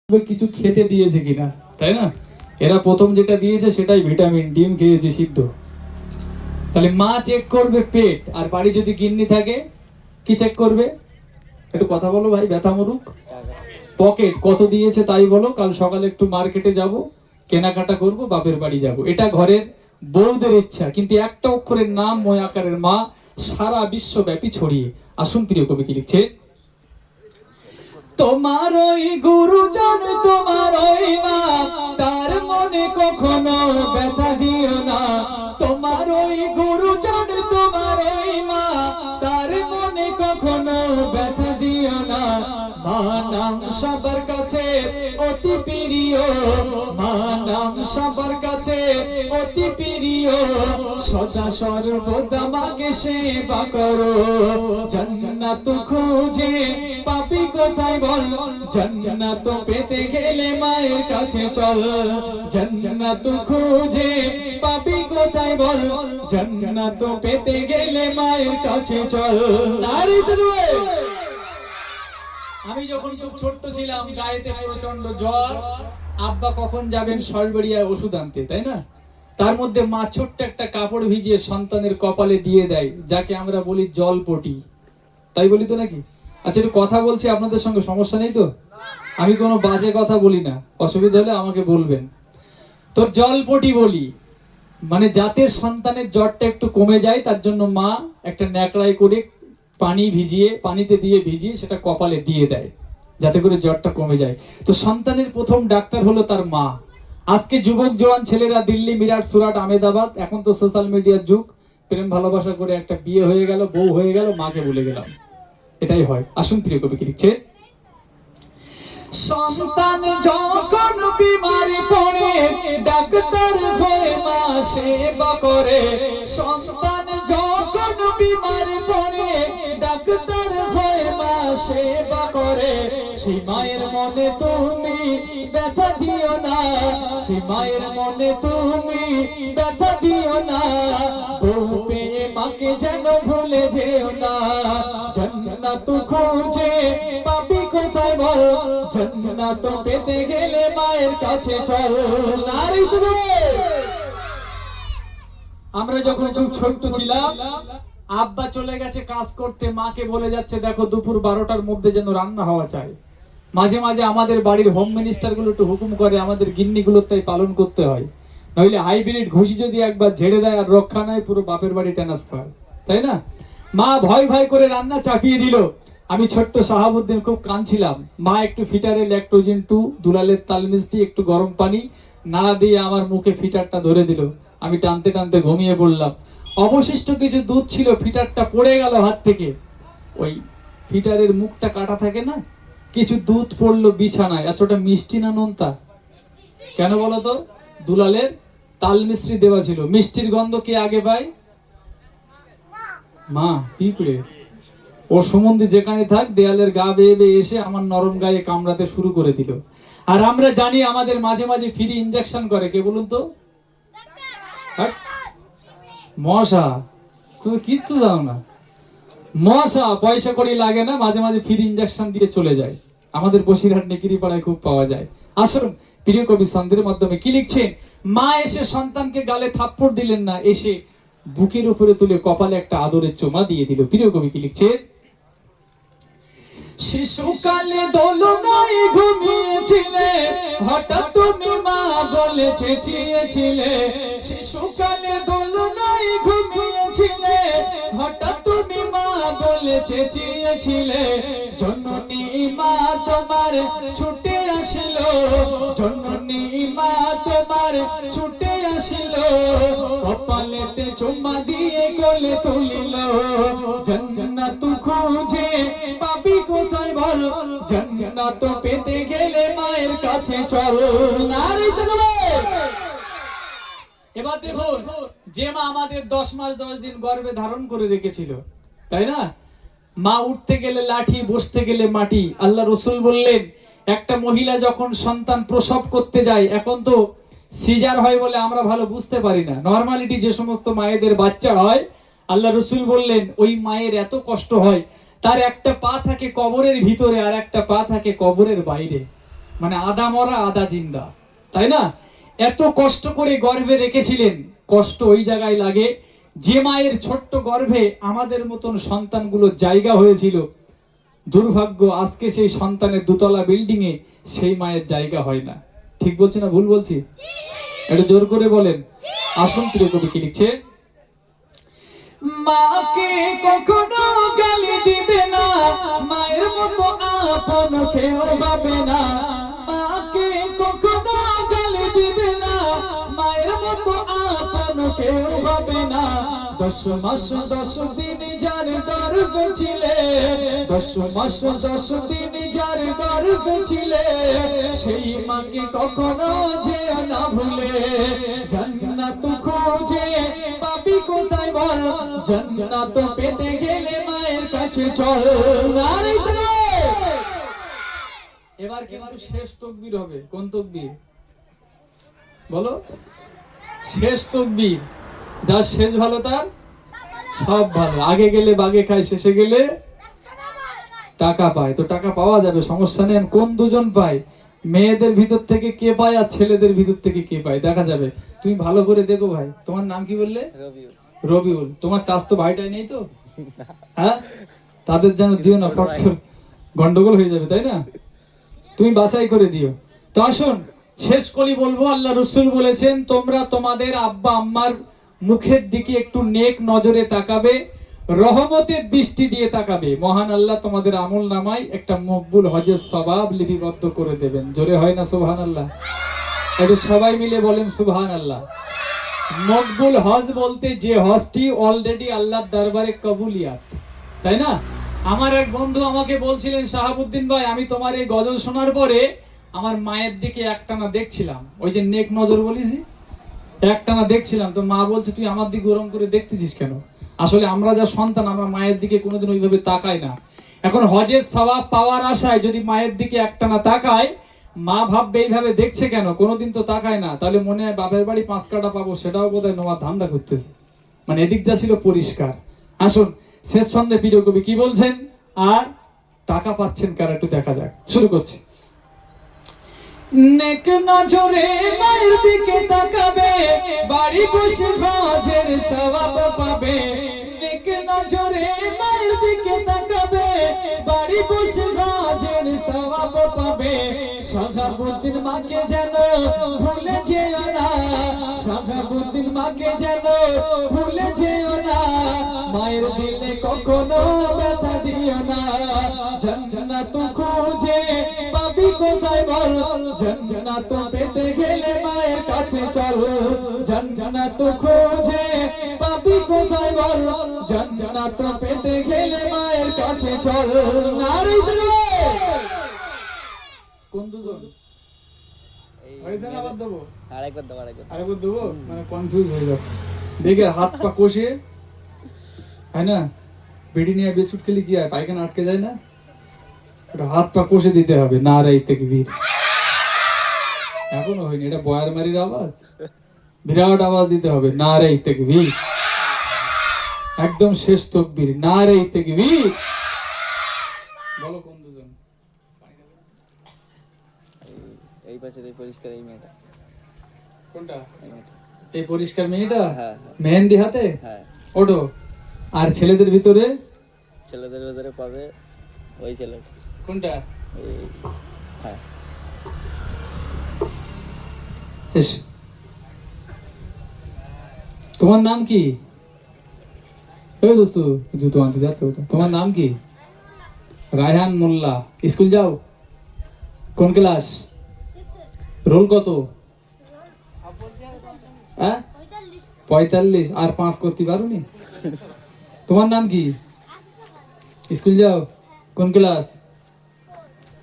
কিছু খেতে দিয়েছে কিনা, তাই না? এরা প্রথম যেটা দিয়েছে সেটাই ভিটামিন, ডিম খেয়েছে সিদ্ধ। তাহলে মা চেক করবে পেট, আর বাড়ি যদি গিন্নি থাকে কি চেক করবে? একটু কথা বলো ভাই, ব্যথা মরুক। পকেট কত দিয়েছে তাই বলো, কাল সকালে একটু মার্কেটে যাব, কেনাকাটা করব, বাপের বাড়ি যাব। এটা ঘরের বউদের ইচ্ছা, কিন্তু একটা অক্ষরের নাম ময় আকারের মা সারা বিশ্বব্যাপী ছড়িয়ে। আসুন প্রিয় কবি কি লিখছে, তোমার ওই গুরুজন তোমার ওই মা, তার মনে কখনো ব্যথা দিও না। তোমার ওই গুরুজন তোমার ওই মা, তার মনে কখনো ব্যথা দিও না। মা নাম সবার কাছে অতি প্রিয়, মা নাম সবার কাছে অতি প্রিয়। সদা সর্বদা মাকে সেবা করো, জান্নাত খুঁজে পাবি কোথায় বল? জান্নাত পেতে গেলে মায়ের কাছে চল। জান্নাত খুঁজে পাবি কোথায় বল? জান্নাত পেতে গেলে মায়ের কাছে চল। আমি যখন খুব ছোট্ট ছিলাম, গায়েতে প্রচন্ড জ্বর, আব্বা কখন যাবেন সরবেরিয়ায় ওষুধ আনতে, তাই না? তার মধ্যে মা ছোট্ট একটা কাপড় ভিজিয়ে সন্তানের কপালে দিয়ে দেয়, যাকে আমরা বলি জলপটি, তাই বলি তো নাকি? আচ্ছা, একটু কথা বলছি আপনাদের সঙ্গে, সমস্যা নেই তো? আমি কোনো বাজে কথা বলি না, অসুবিধা হলে আমাকে বলবেন। তো জলপটি বলি, মানে যাতে সন্তানের জ্বরটা একটু কমে যায়, তার জন্য মা একটা ন্যাকড়ায় করে পানিতে দিয়ে ভিজিয়ে সেটা কপালে দিয়ে দেয়, যাতে করে জ্বরটা কমে যায়। তো সন্তানের প্রথম ডাক্তার হলো তার মা। আজকে যুবক জওয়ান ছেলেরা দিল্লি, মিরাট, সুরাট, আহমেদাবাদ, এখন তো সোশ্যাল মিডিয়ার যুগ, প্রেম ভালোবাসা করে একটা বিয়ে হয়ে গেল, বউ হয়ে গেল, মাকে ভুলে গেলাম, এটাই হয়। আসুন প্রিয় কবি কি লিখছে, সন্তান যখন বিমারি পড়ে ডাক্তার হয়ে মা সেবা করে। সন্তান যখন বিমারি পড়ে ডাক্তার হয়ে মা সেবা করে। সে মায়ের মনে তুমি ব্যথা দিও না, সে মায়ের মনে তুমি ব্যথা দিও না। বউ পেয়ে মাকে যেন ভুলে যেও না। জান্নাত খুঁজে পাবি কোথায় বল? জান্নাত পেতে গেলে মায়ের কাছে চল। আমরা যখন খুব ছোট্ট ছিলাম, আব্বা চলে গেছে কাজ করতে, মাকে বলে যাচ্ছে দেখো দুপুর 12টার মধ্যে যেন রান্না হওয়া চাই। মাঝে মাঝে আমাদের বাড়ির হোম মিনিস্টার গুলো একটু হুকুম করে, আমাদের গিন্নিগুলোর তাই পালন করতে হয়, নইলে হাইব্রিড ঘুষি যদি একবার ঝেড়ে দেয় আর রক্ষা নাই, পুরো বাপের বাড়ি ট্রান্সফার, তাই না? মা ভয় ভয় করে রান্না চাপিয়ে দিল। আমি ছোট্ট শাহাবুদ্দিন খুব কাঁদছিলাম। মা একটু ফিটারে ল্যাকটোজেন 2, দুলালের তাল মিষ্টি, একটু গরম পানি নাড়া দিয়ে আমার মুখে ফিটারটা ধরে দিল। আমি টানতে টানতে ঘুমিয়ে পড়লাম। অবশিষ্ট কিছু দুধ ছিল, ফিটারটা পড়ে গেল হাত থেকে। ওই ফিটারের মুখটা কাটা থাকে না, কিছু দুধ পড়লো বিছানায়। আচ্ছা, ওটা মিষ্টি না নোনতা? কেন বলো তো? দুলালের তাল মিষ্টি দেওয়া ছিল। মিষ্টির গন্ধ কে আগে পায়? মা। পিঁপড়ে ও সুমন্দি যেখানে থাক, দেয়ালের গা বেয়ে বেয়ে এসে আমার নরম গায়ে কামড়াতে শুরু করে দিল। আর আমরা জানি আমাদের মাঝে মাঝে ফ্রি ইনজেকশন করে, কে বলুন তো? মশা। তুমি কিচ্ছু জানো না, মশা পয়সা করি লাগে না, মাঝে মাঝে ফ্রি ইনজেকশন দিয়ে চলে যায়। আমাদের বসিরহাট নেকিরি পাড়ায় খুব পাওয়া যায়। আসুন প্রিয় কবি ছন্দের মাধ্যমে কি লিখছেন, মা এসে সন্তানকে গালে থাপ্পড় দিলেন না, এসে বুকের উপরে তুলে কপালে একটা আদরের চুমা দিয়ে দিল। প্রিয় কবি কি লিখছেন, শিশুকালে দোলনায় ঘুমিয়েছিলে, হঠাৎ তুমি মা বলে চেঁচিয়েছিলে। শিশুকালে দোলনায় ঘুমিয়েছিলে, হঠাৎ তুমি মা বলে চেঁচিয়েছিলে। জননী মা তোমার ছুটে আসলো, জননী মা তোমার ছুটে আসলো। কপালেতে চুমা দিয়ে কোলে তুলিল। জান্নাত খুঁজে পাবি কোথায় বল? জান্নাত পেতে গেলে মায়ের কাছে চল। এবার দেখুন, যে মা আমাদের 10 মাস 10 দিন গর্ভে ধারণ করে রেখেছিল, তাই না? মা উঠতে গেলে লাঠি, বসতে গেলে মাটি। আল্লাহ রসুল বললেন, একটা মহিলা যখন সন্তান প্রসব করতে যায়, এখন তো সিজার হয় বলে আমরা ভালো বুঝতে পারি না, নরমালিটি যে সমস্ত মায়েদের বাচ্চা হয়, আল্লাহ রসুল বললেন ওই মায়ের এত কষ্ট হয়, তার একটা পা থাকে কবরের ভিতরে আর একটা পা থাকে কবরের বাইরে। মানে আধা মরা আধা জিন্দা, তাই না? এত কষ্ট করে গর্ভে রেখেছিলেন, কষ্ট ওই জায়গায় লাগে যে মায়ের ছোট্ট গর্ভে আমাদের মতন সন্তানগুলো জায়গা হয়েছিল। দুর্ভাগ্য আজকে সেই সন্তানের দোতলা বিল্ডিং এ সেই মায়ের জায়গা হয় না। ঠিক বলছি না ভুল বলছি? একটু জোর করে বলেন। আসুন প্রিয় কবি কি লিখছে, মাকে কখনো গালি দিবে না, মায়ের মতো আপন কেউ ভাবে না। মাকে কখনো গালি দিবে না, মায়ের মতো আপন কেউ ভাবে না। 10 মাস 10 দিন যার গর্ভে ছিলে, 10 মাস 10 দিন যার গর্ভে ছিলে, সেই মাকে কখনো যে না ভুলে। জান্নাত খোঁজে পাবি কোথায় বল, জান্নাত পেতে গেলে মায়ের কাছে চল। এবার কিন্তু শেষ তাকবীর হবে। কোন তাকবীর বলো? শেষ তাকবীর। যার শেষ ভালো তার সব ভালো। আগে গেলে বাগে খায়, শেষে গেলে টাকা পায়। তো টাকা পাওয়া যাবে, সমস্যা নেই। কোন দুজন পায়? মেয়েদের ভিতর থেকে কে পায় আর ছেলেদের ভিতর থেকে কে পায় দেখা যাবে। তুমি ভালো করে দেখো ভাই। তোমার নাম কি বললে? রবিউল। তোমার চাচাতো ভাইটাই নেই তো? হ্যাঁ, তাদের যেন দিও না, ফট করে গন্ডগোল হয়ে যাবে, তাই না? তুমি বাছাই করে দিও। তো আসুন শেষ কলি বলবো, আল্লাহ রাসূল বলেছেন তোমরা তোমাদের আব্বা আম্মার মুখের দিকে একটু নেক নজরে তাকাবে, রহমতের দৃষ্টি দিয়ে তাকাবে। মহান আল্লাহ তোমাদের আমল নামায় একটা মকবুল হজের সওয়াব লিপিবদ্ধ করে দেবেন। জোরে হয় না সুবহানাল্লাহ? একটু সবাই মিলে বলেন সুবহানাল্লাহ। মকবুল হজ বলতে যে হজটি অলরেডি আল্লাহর দরবারে কবুলিয়াত, তাই না? আমার এক বন্ধু আমাকে বলছিলেন, শাহাবুদ্দিন ভাই আমি তোমার এই গজল শোনার পরে আমার মায়ের দিকে একটানা দেখছিলাম। ওই যে নেক নজর বলিস, একটানা দেখছিলাম। তো মা বলছে তুই আমার দিকে গরম করে দেখতেছিস কেন? আসলে আমরা যা সন্তান, আমরা মায়ের দিকে কোনোদিন ওইভাবে তাকাই না। এখন হজের সওয়াব পাওয়ার আশায় যদি মায়ের দিকে একটানা তাকায়, মা ভাববে এইভাবে দেখছে কেন, কোনোদিন তো তাকায় না। তাহলে মনে হয় বাপের বাড়ি 5 কাটা পাবো, সেটাও বোধহয় নেওয়ার ধান্দা করতেছে। মানে এদিক যা ছিল পরিষ্কার। আসুন শেষ ছন্দে প্রিয় কবি কি বলছেন, আর টাকা পাচ্ছেন কারা একটু দেখা যাক। শুরু করছি। নেক নজরে মায়ের দিকে তাকাবে, বাড়ি বসে হজের সওয়াব পাবে। নেক নজরে মায়ের দিকে তাকাবে, বাড়ি বসে হজের সওয়াব পাবে। শাহাবুদ্দিন মাকে যেন ভুলে যেও না, শাহাবুদ্দিন মাকে যেন ভুলে যেও না। মায়ের দিলে কখনো ব্যথা দিও না। জান্নাত খোঁজে পাবি কোথায় বল, জান্নাত পেতে গেলে মায়ের কাছে চল। জান্নাত খোঁজে পাবি কোথায় বল, জান্নাত পেতে গেলে মায়ের কাছে চল। নারে তাকবীর। কোন দুজন হয়েছে না? আবার দেবো? আরেকবার দেবো? মানে কনফিউজ হয়ে যাচ্ছে দেখে। হাত পা কষে হয় না, বেডি নিয়ে বিস্কুট খেলে কি হয়, পায়খানা আটকে যায় না? হাত পা কষে দিতে হবে। নারে তাকবীর। এখনো হয়নি, এটা বয়ার মারির আওয়াজ, বিরাট আওয়াজ দিতে হবে। নারে তাকবীর। একদম শেষ তাকবীর। নারে তাকবীর। বলো কোন দুজন? এই পাশে এই পরিষ্কার এই মেয়েটা। কোনটা? এই পরিষ্কার মেয়েটা মেহেন্দি হাতে? হ্যাঁ। ওঠো। আর ছেলেদের ভিতরে? ছেলেদের ভিতরে পাবে ওই ছেলেটা। কোনটা? এই হ্যাঁ। এস, তোমার নাম কি? ওই দোস্ত জুতো আনতে যাচ্ছে ওটা। তোমার নাম কি? রায়হান মোল্লা। স্কুল যাও? কোন ক্লাস? রোল কত? 45। আর 5 করতে পারোনি? তোমার নাম কি? স্কুল যাও? কোন ক্লাস?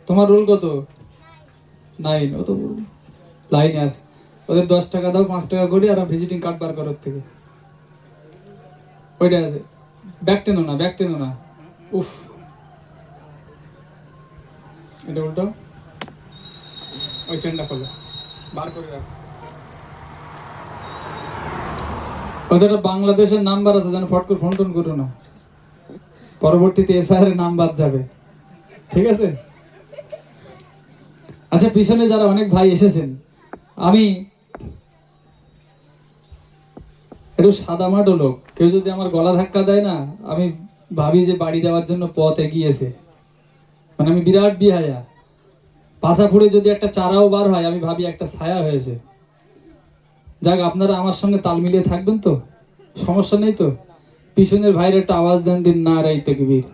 তোমার রোল কত? 9। ও তো লাইনে আছে। ওদের 10 টাকা দাও, 5 টাকা করে, আর ভিজিটিং কার্ড বার করো থেকে। ওইটা আছে। ব্যাগ টেনো না, ব্যাগ টেনো না। উফ, এটা উল্টো। ওই চেনটা খোলো, বার করে রাখো। ওটা বাংলাদেশের নাম্বার আছে, যেন ফট করে ফোন টোন করো না, পরবর্তীতে এসআর এর নাম্বার যাবে। ঠিক আছে? আচ্ছা, পিছনে যারা অনেক ভাই এসেছেন, আমি একটু সাদামাটো লোক, কেউ যদি আমার গলা ধাক্কা দেয় না, আমি ভাবি যে বাড়ি যাওয়ার জন্য পথ এগিয়েছে, মানে আমি বিরাট বিহায়া। পাশা ফুড়ে যদি একটা চারাও বার হয়, আমি ভাবি একটা ছায়া হয়েছে। যাক, আপনারা আমার সঙ্গে তাল মিলিয়ে থাকবেন তো, সমস্যা নেই তো? পিছনের ভাইয়ের একটা আওয়াজ দেন দিন, না রাই তাকবীর।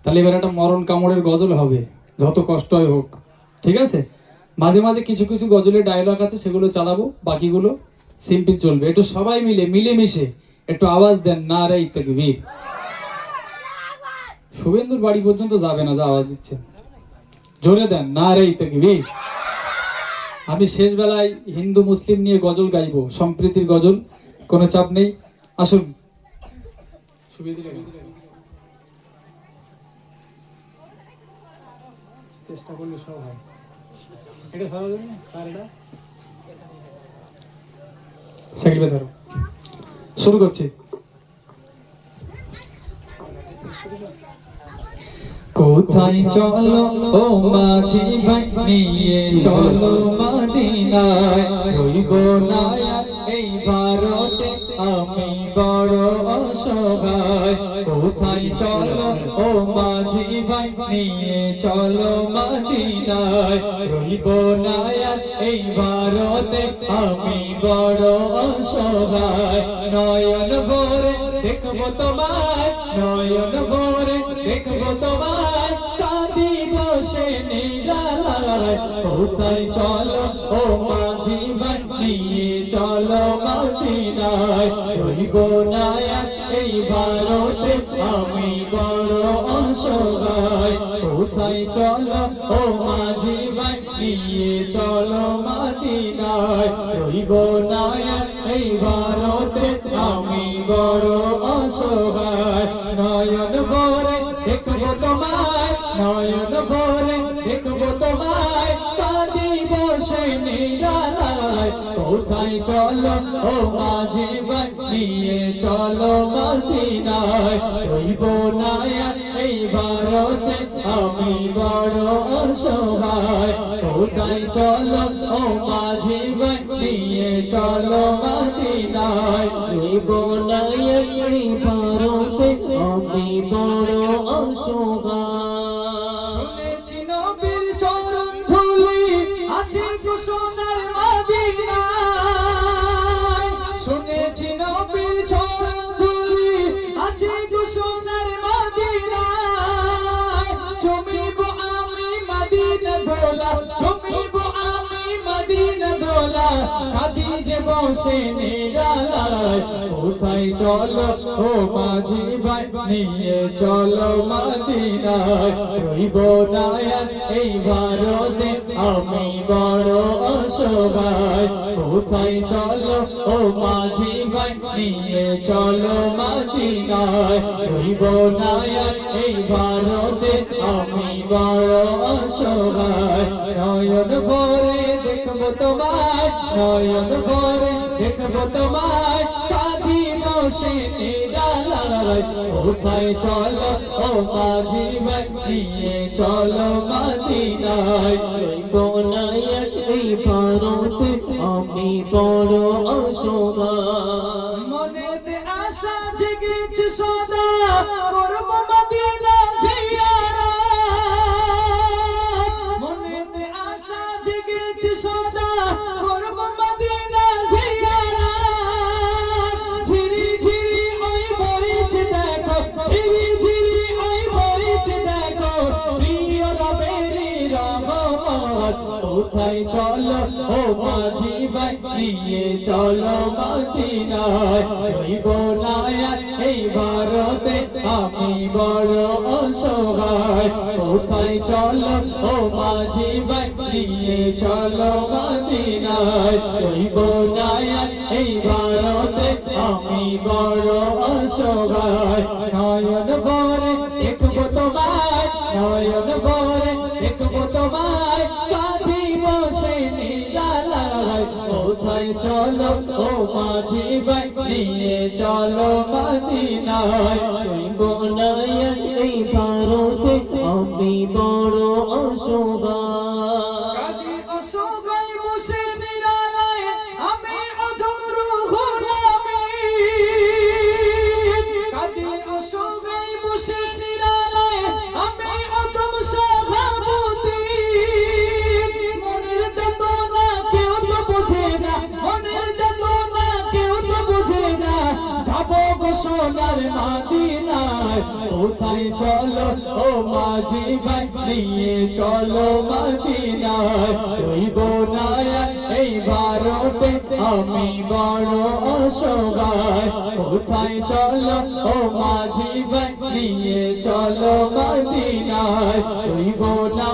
তাহলে এবার একটা মরণ কামড়ের গজল হবে, যত কষ্ট হয় হোক, ঠিক আছে? মাঝে মাঝে কিছু কিছু গজলের ডায়লগ আছে, সেগুলো চালাবো, বাকিগুলো সিম্পল চলবে। একটু সবাই মিলেমিশে একটু আওয়াজ দেন, না রাই তাকবীর। শুভেন্দুর বাড়ি পর্যন্ত যাবে না, যা আওয়াজ দিচ্ছে, জোরে দেন, না রাই তাকবীর। আমি শেষ বেলায় হিন্দু মুসলিম নিয়ে গজল গাইবো, সম্প্রীতির গজল, কোনো চাপ নেই। আসুন, চেষ্টা করলে সব হয়। এটা সরোজনী না, কার এটা? সাইকেল ধরো, শুরু করছি। কোথায় চলো ও মাঝি ভাই, নিয়ে চলো মদিনায়, রইব না আর এই ভারতে আমি বড় অসহায়। কোথায় চলো ও মাঝি ভাই, নিয়ে চলো মদিনায়, রইব না আর এই ভারতে আমি বড় অসহায়। নয়ন ভরে দেখবো তোমায়, নয়ন ভরে দেখবো তোমায়, কাঁদি বসে নিরালায়। কোথায় চলো ও মাঝি ভাই, নিয়ে চলো মদিনায়, রইব না আর এই ভারতে আমি বড় অসহায়। কোথায় চলো ও মাঝি ভাই, নিয়ে চলো মদিনায়, রইব না আর এই ভারতে আমি বড় অসহায়। নয়ন ভরে দেখবো তোমায়, নয়ন ভরে দেখবো তোমায়, কাঁদি বসে নিরালায়। কোথায় চলো ও মাঝি ভাই, নিয়ে চলো মদিনায়, রইব না আর এই ভারতে আমি বড় অসহায়। কোথায় চলো ও মাঝি ভাই, নিয়ে চলো মদিনায়, রইব না আর এই ভারতে আমি বড় অসহায়। শুনেছি নবীর চরণ ধুলি আছে সোনার মদিনায়, শুনেছি নবীর চরণ ধুলি আছে সোনার মদিনায়। জমিব আমি মদিনা ধোলা, জমিব আমি মদিনা ধোলা, কাঁদি যে বসে নিরালায়। কোথায় চলো ও মাঝি ভাই, নিয়ে চলো মদিনায়, রইব না আর এই ভারতে আমি বড় অসহায়। কোথায় চলো ও মাঝি ভাই, নিয়ে চলো মদিনায়, রইব না আর এই ভারতে আমি বড় অসহায়। নয়ন ভরে দেখবো তোমায়, নয়ন ভরে দেখবো তোমায়, কাঁদি বসে নিরালায়। কোথায় চলো ও মাঝি ভাই, নিয়ে চলো মদিনায়, রইব না আর এই ভারতে আমি বড় অসহায়। মনেতে আশা জেগেছে সদা, করব মদিনা জিয়ারত। মনেতে আশা জেগেছে সদা, করব মদিনা জিয়ারত। ঝিরি ঝিরি ওই বইছে দেখো, ঝিরি ঝিরি ওই বইছে দেখো, প্রিয় রবের রহমত। কোথায় চলো ও মাঝি ভাই, নিয়ে চলো মদিনায়, রইব না আর এই ভারতে আমি বড় অসহায়। কোথায় চলো ও মাঝি ভাই, নিয়ে চলো মদিনায়, রইব না আর এই ভারতে আমি বড় অসহায়। নয়ন ভরে দেখবো তোমায়, নয়ন ভরে দেখবো তোমায়, কাঁদি বসে নিরালায়। কোথায় চলো ও মাঝি ভাই, নিয়ে চলো মদিনায়, রইব না আর এই ভারতে আমি বড় অসহায়। সোনার মদিনায় কোথায় চলো ও মাঝি ভাই নিয়ে চলো মদিনায় রইব না এই ভারতে আমি বড় অসহায় কোথায় চলো ও মাঝি ভাই নিয়ে চলো মদিনায় রইব না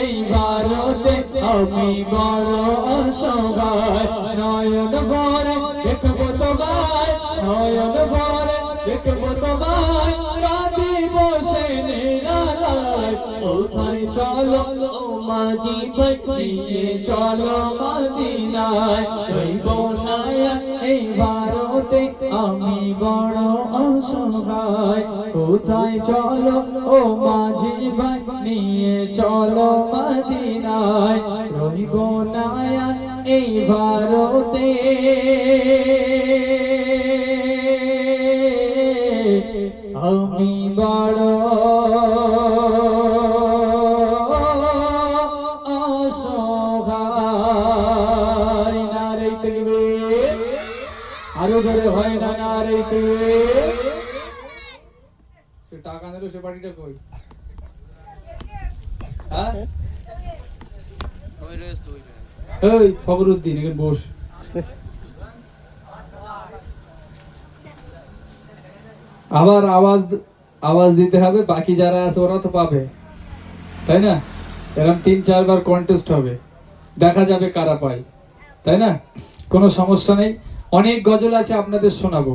এই ভারতে আমি বড় অসহায় নয়ন ভরে দেখবো তোমায় নয়ন ভরে দেখবো তোমায় কাঁদি বসে নিরালায় কোথায় চলো ও মাঝি ভাই নিয়ে চলো মদিনায় রইব না এই ভারতে আমি বড় অসহায় কোথায় চলো ও মাঝি ভাই নিয়ে চলো মদিনায় রইব না এই ভারতে আমি বড় অসহায় নারে তাকবীর আরো জোরে হয় না নারে তাকবীর সে টাকা নিল সে পার্টিটা কই হ্যাঁ এই ফখরুদ্দিন এখানে বস আবার আওয়াজ দিতে হবে বাকি যারা আছে ওরা তো পাবে তাই না এরকম 3-4 বার কন্টেস্ট হবে দেখা যাবে কারা পায় তাই না কোনো সমস্যা নেই অনেক গজল আছে আপনাদের শোনাবো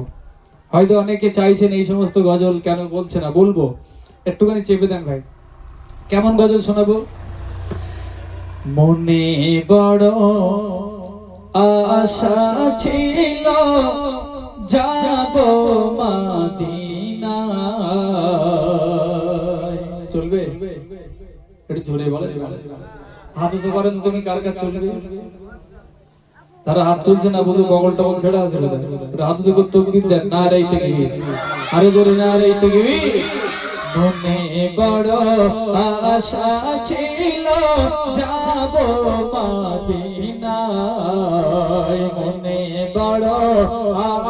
হয়তো অনেকে চাইছেন এই সমস্ত গজল কেন বলছে না বলবো একটুখানি চেপে দেন ভাই কেমন গজল শোনাবো মনে বড় আশা ছিল যাব মদিনায় চলবে একটু জোরে বলেন হাত উঁচু করেন তুমি কার কার চলবে তারা হাত তুলছে না বুঝো বগল টগল ছেড়ে আছে হাত উঁচু করে তাকবীর দেন নারে তাকবীর আরো জোরে নারে তাকবীর মনে বড় আশা ছিল যাব মদিনায় মনে বড়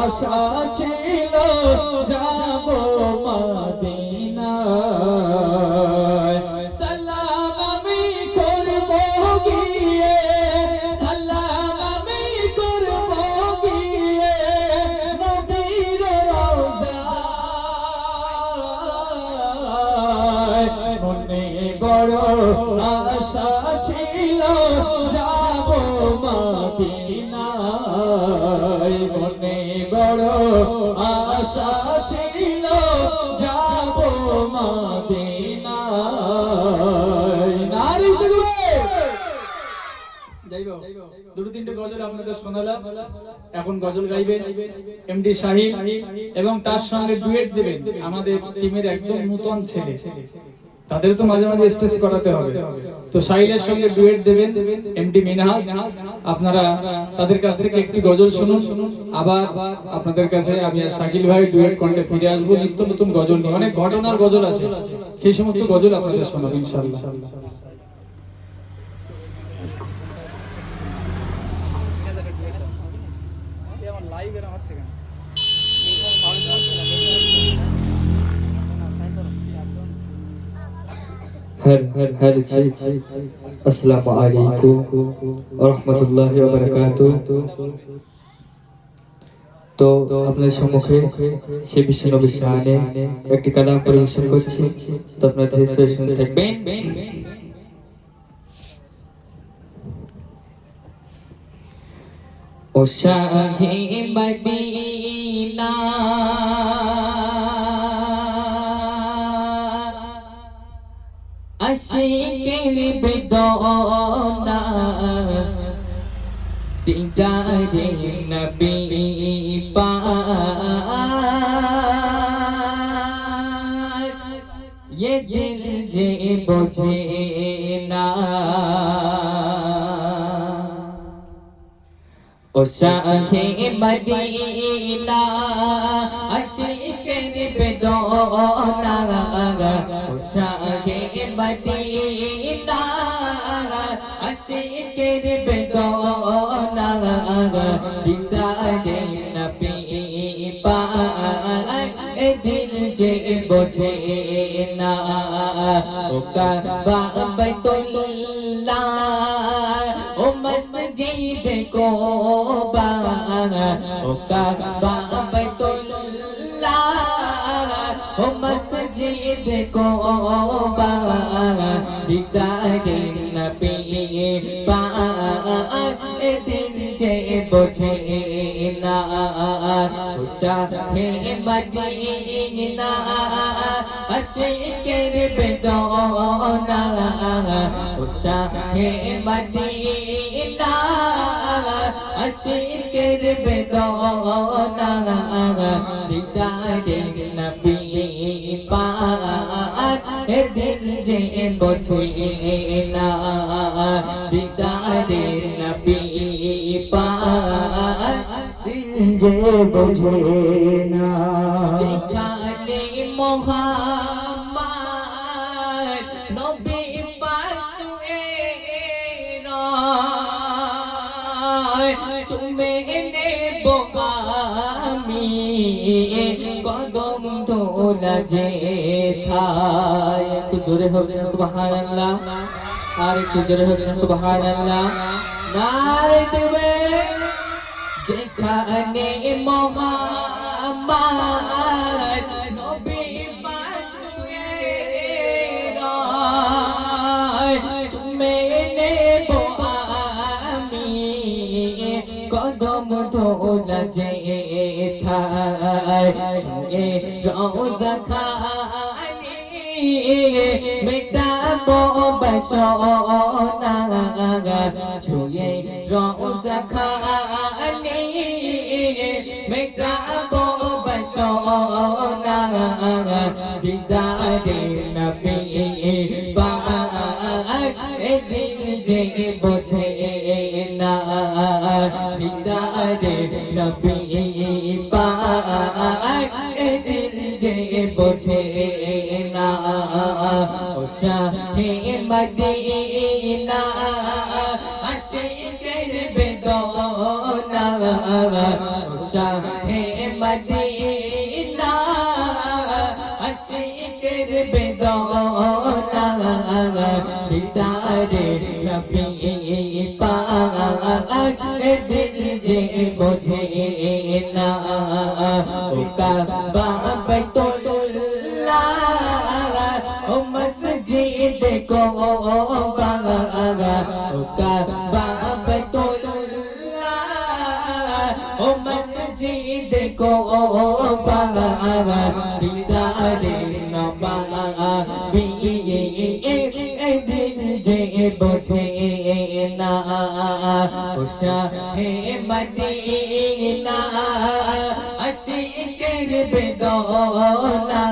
আশা ছিল যাব মদিনায় সালাম আমি করব গিয়ে সালাম আমি করব গিয়ে নবীর রওজায় মনে বড় আশা ছিল যাব মদিনায় মনে বড় আশা ছিল যাব মদিনায় নারী দেখবে যাইবো দুটো তিনটে গজল আপনাদের শোনালাম এখন গজল গাইবেন এমডি শাহিন এবং তার সঙ্গে ডুয়েট দেবেন আমাদের টিমের একদম নতুন ছেলে তাদের তো মাঝে মাঝে স্টেজ করাতে হবে তো শাহিনের সঙ্গে ডুয়েট দেবেন এমডি মিনহাজ আপনারা তাদের কাছ থেকে একটি গজল শুনুন আবার আপনাদের কাছে আমি আর শাকিল ভাই ডুয়েট কন্টে ফিরে আসবো নিত্য নতুন গজল নিয়ে অনেক ঘটনার গজল আছে সেই সমস্ত গজল আপনাদের শোনাবো ইনশাআল্লাহ हर अस्सलामु अलैकुम व रहमतुल्लाहि व बाराकातुहू तो আপনাদের সম্মুখে সেই বিশ্ব নবীর শানে একটি কালাম পরিবেশন করছি তো আপনারা ধীরে ধীরে শুনতে থাকবেন ও শাহে মদিনা আশিকের বেদনা দিদারে নবী পাক ये दिल जे बोझे ना ओ शाहे मदीना आशिकेर बेदना ओ शाहे मदीना आशिकेर बेदना दीदारे नबी पाक ও কাবা বাইতুল্লাহ ও মসজিদ কোবা ও কাবা বাইতুল্লাহ ও মসজিদ কোবা দিদারে নবী পাক দিন যে বোঝে না শাহে মদিনা আশিকের বেদনা শাহে মদিনা আশিকের বেদনা দিদারে নবী পাক দিন যে বোঝে না দিদারে নবী পাক যে বোঝে না যেখানে মোহাম্মদ নবী পাক শুয়ে রয় চুমে নেব আমি কদম তোলা যে থায় একটু জোরে হবে না সুবহানাল্লাহ আর একটু জোরে হবে না সুবহানাল্লাহ নারে তাকবীর যেখানে মোহাম্মদ নবী পাক শুয়ে রয় চুমে নেব আমি কদম তোলা যে ঠায় ছুঁয়ে রওজা খানি মেটাবো বাসনা ছুঁয়ে রওজা খানি মেটাবো বাসনা দিদারে নবী পাক দিন যে বোঝে না দিদারে নবী পাক দিন যে বোঝে না ও শাহে মদিনা আশিকের বেদনা ও শাহে মদিনা আশিকের বেদনা দিদারে নবী পাক দিন যে বোঝে না ও কাবা বাইতুল্লাহ ও মসজিদ কোবা ও কাবা বাইতুল্লাহ ও মসজিদ কোবা দিদারে নবী দিন যে বোঝে না ও শাহে মদিনা আশিকের বেদনা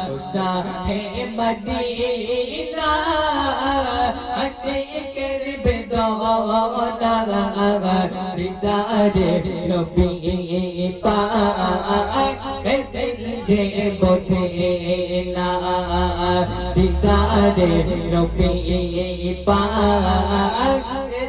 ও শাহে মদিনা আশিকের বেদনা দিদারে নবী পাক দিন যে বোঝে না দিদারে নবী পাক